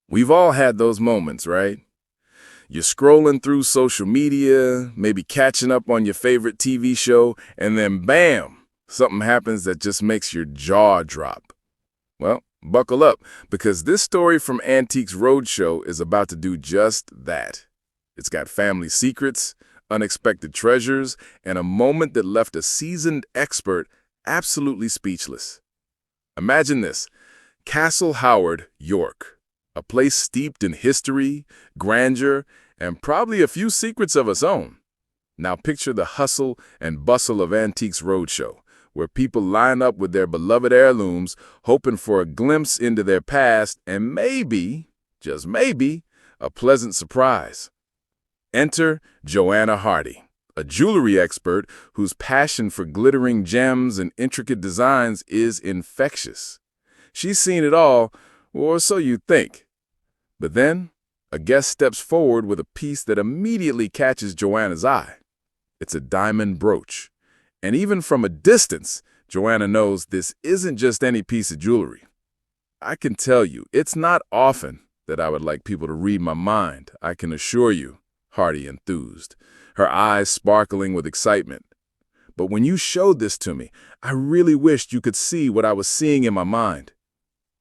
We've all had those moments, right? You're scrolling through social media, maybe catching up on your favorite TV show, and then bam, something happens that just makes your jaw drop. Well, buckle up, because this story from Antiques Roadshow is about to do just that. It's got family secrets, unexpected treasures, and a moment that left a seasoned expert absolutely speechless. Imagine this: Castle Howard, York. A place steeped in history, grandeur, and probably a few secrets of its own. Now picture the hustle and bustle of Antiques Roadshow, where people line up with their beloved heirlooms, hoping for a glimpse into their past and maybe, just maybe, a pleasant surprise. Enter Joanna Hardy, a jewelry expert whose passion for glittering gems and intricate designs is infectious. She's seen it all, or so you think. But then, a guest steps forward with a piece that immediately catches Joanna's eye. It's a diamond brooch. And even from a distance, Joanna knows this isn't just any piece of jewelry. I can tell you, it's not often that I would like people to read my mind, I can assure you, Hardy enthused, her eyes sparkling with excitement. But when you showed this to me, I really wished you could see what I was seeing in my mind.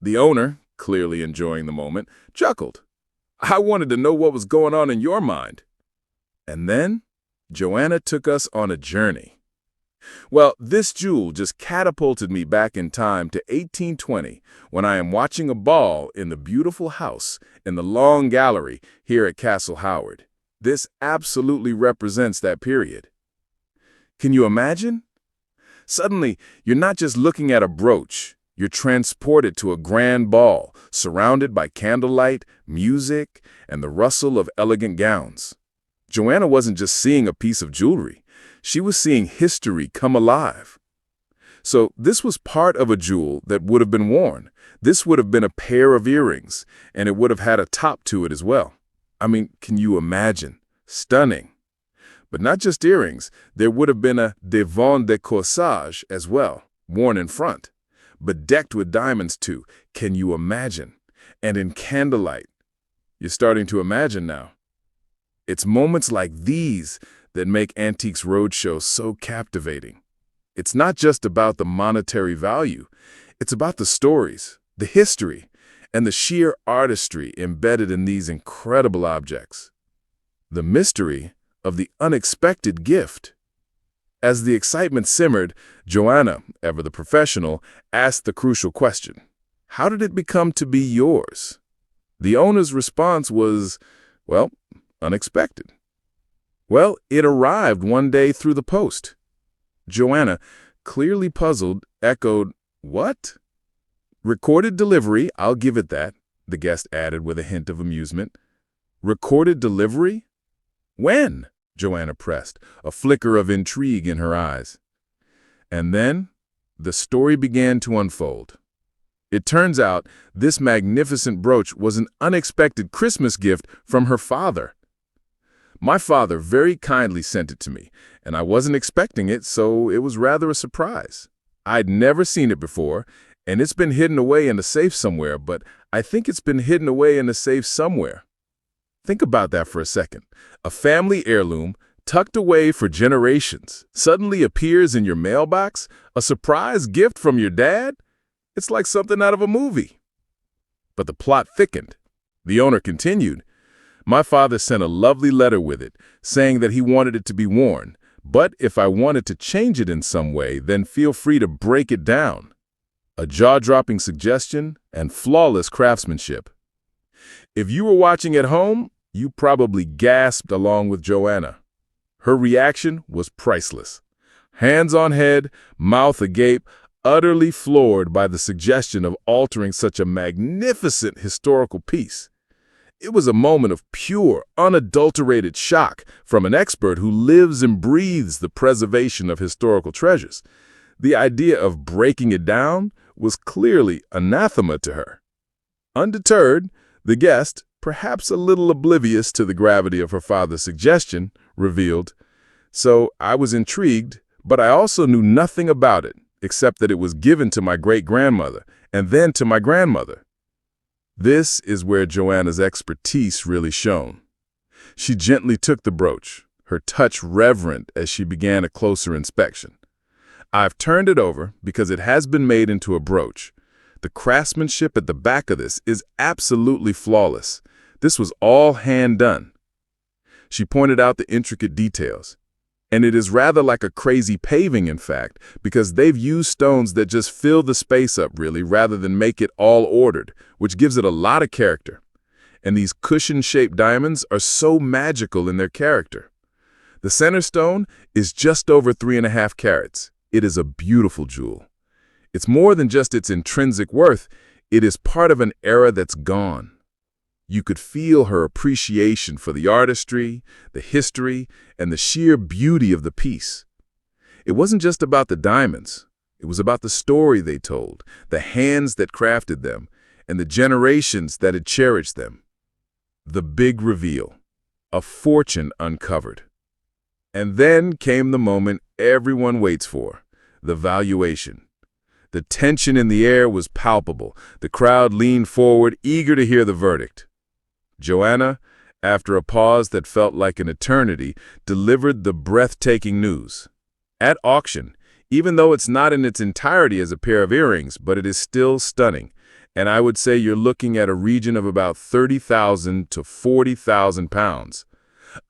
The owner, clearly enjoying the moment, chuckled. I wanted to know what was going on in your mind. And then, Joanna took us on a journey. Well, this jewel just catapulted me back in time to 1820, when I am watching a ball in the beautiful house in the Long Gallery here at Castle Howard. This absolutely represents that period. Can you imagine? Suddenly, you're not just looking at a brooch. You're transported to a grand ball, surrounded by candlelight, music, and the rustle of elegant gowns. Joanna wasn't just seeing a piece of jewelry. She was seeing history come alive. So this was part of a jewel that would have been worn. This would have been a pair of earrings, and it would have had a top to it as well. I mean, can you imagine? Stunning. But not just earrings. There would have been a devant de corsage as well, worn in front. But decked with diamonds too. Can you imagine? And in candlelight. You're starting to imagine now. It's moments like these that make Antiques Roadshow so captivating. It's not just about the monetary value. It's about the stories, the history, and the sheer artistry embedded in these incredible objects. The mystery of the unexpected gift. As the excitement simmered, Joanna, ever the professional, asked the crucial question. How did it become to be yours? The owner's response was, well, unexpected. Well, it arrived one day through the post. Joanna, clearly puzzled, echoed, what? Recorded delivery, I'll give it that, the guest added with a hint of amusement. Recorded delivery? When? Joanna pressed, a flicker of intrigue in her eyes. And then, the story began to unfold. It turns out this magnificent brooch was an unexpected Christmas gift from her father. My father very kindly sent it to me, and I wasn't expecting it, so it was rather a surprise. I'd never seen it before, and it's been hidden away in a safe somewhere, but I think it's been hidden away in a safe somewhere. Think about that for a second. A family heirloom, tucked away for generations, suddenly appears in your mailbox, a surprise gift from your dad? It's like something out of a movie. But the plot thickened. The owner continued. My father sent a lovely letter with it, saying that he wanted it to be worn, but if I wanted to change it in some way, then feel free to break it down. A jaw-dropping suggestion and flawless craftsmanship. If you were watching at home, you probably gasped along with Joanna. Her reaction was priceless. Hands on head, mouth agape, utterly floored by the suggestion of altering such a magnificent historical piece. It was a moment of pure, unadulterated shock from an expert who lives and breathes the preservation of historical treasures. The idea of breaking it down was clearly anathema to her. Undeterred, the guest, perhaps a little oblivious to the gravity of her father's suggestion, revealed, so I was intrigued, but I also knew nothing about it, except that it was given to my great-grandmother, and then to my grandmother. This is where Joanna's expertise really shone. She gently took the brooch, her touch reverent as she began a closer inspection. I've turned it over because it has been made into a brooch. The craftsmanship at the back of this is absolutely flawless. This was all hand done. She pointed out the intricate details. And it is rather like a crazy paving, in fact, because they've used stones that just fill the space up, really, rather than make it all ordered, which gives it a lot of character. And these cushion-shaped diamonds are so magical in their character. The center stone is just over 3.5 carats. It is a beautiful jewel. It's more than just its intrinsic worth. It is part of an era that's gone. You could feel her appreciation for the artistry, the history, and the sheer beauty of the piece. It wasn't just about the diamonds. It was about the story they told, the hands that crafted them, and the generations that had cherished them. The big reveal, a fortune uncovered. And then came the moment everyone waits for, the valuation. The tension in the air was palpable. The crowd leaned forward, eager to hear the verdict. Joanna, after a pause that felt like an eternity, delivered the breathtaking news. At auction, even though it's not in its entirety as a pair of earrings, but it is still stunning. And I would say you're looking at a region of about 30,000 to 40,000 pounds.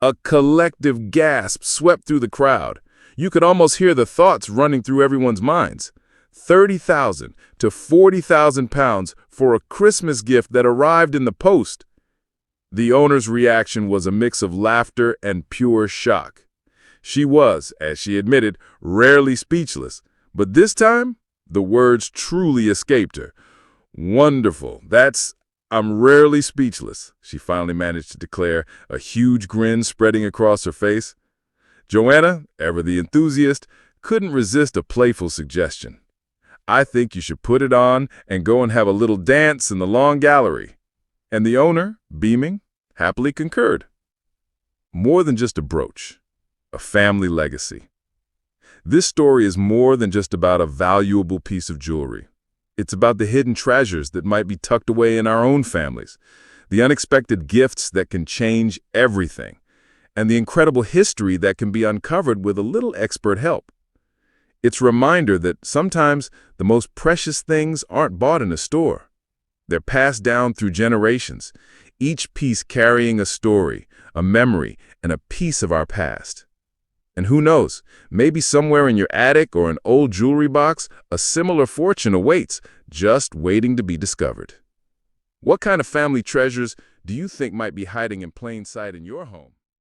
A collective gasp swept through the crowd. You could almost hear the thoughts running through everyone's minds. 30,000 to 40,000 pounds for a Christmas gift that arrived in the post. The owner's reaction was a mix of laughter and pure shock. She was, as she admitted, rarely speechless, but this time, the words truly escaped her. "Wonderful. I'm rarely speechless," she finally managed to declare, a huge grin spreading across her face. Joanna, ever the enthusiast, couldn't resist a playful suggestion. "I think you should put it on and go and have a little dance in the long gallery." And the owner, beaming, happily concurred. More than just a brooch, a family legacy. This story is more than just about a valuable piece of jewelry. It's about the hidden treasures that might be tucked away in our own families, the unexpected gifts that can change everything, and the incredible history that can be uncovered with a little expert help. It's a reminder that sometimes the most precious things aren't bought in a store. They're passed down through generations, each piece carrying a story, a memory, and a piece of our past. And who knows, maybe somewhere in your attic or an old jewelry box, a similar fortune awaits, just waiting to be discovered. What kind of family treasures do you think might be hiding in plain sight in your home?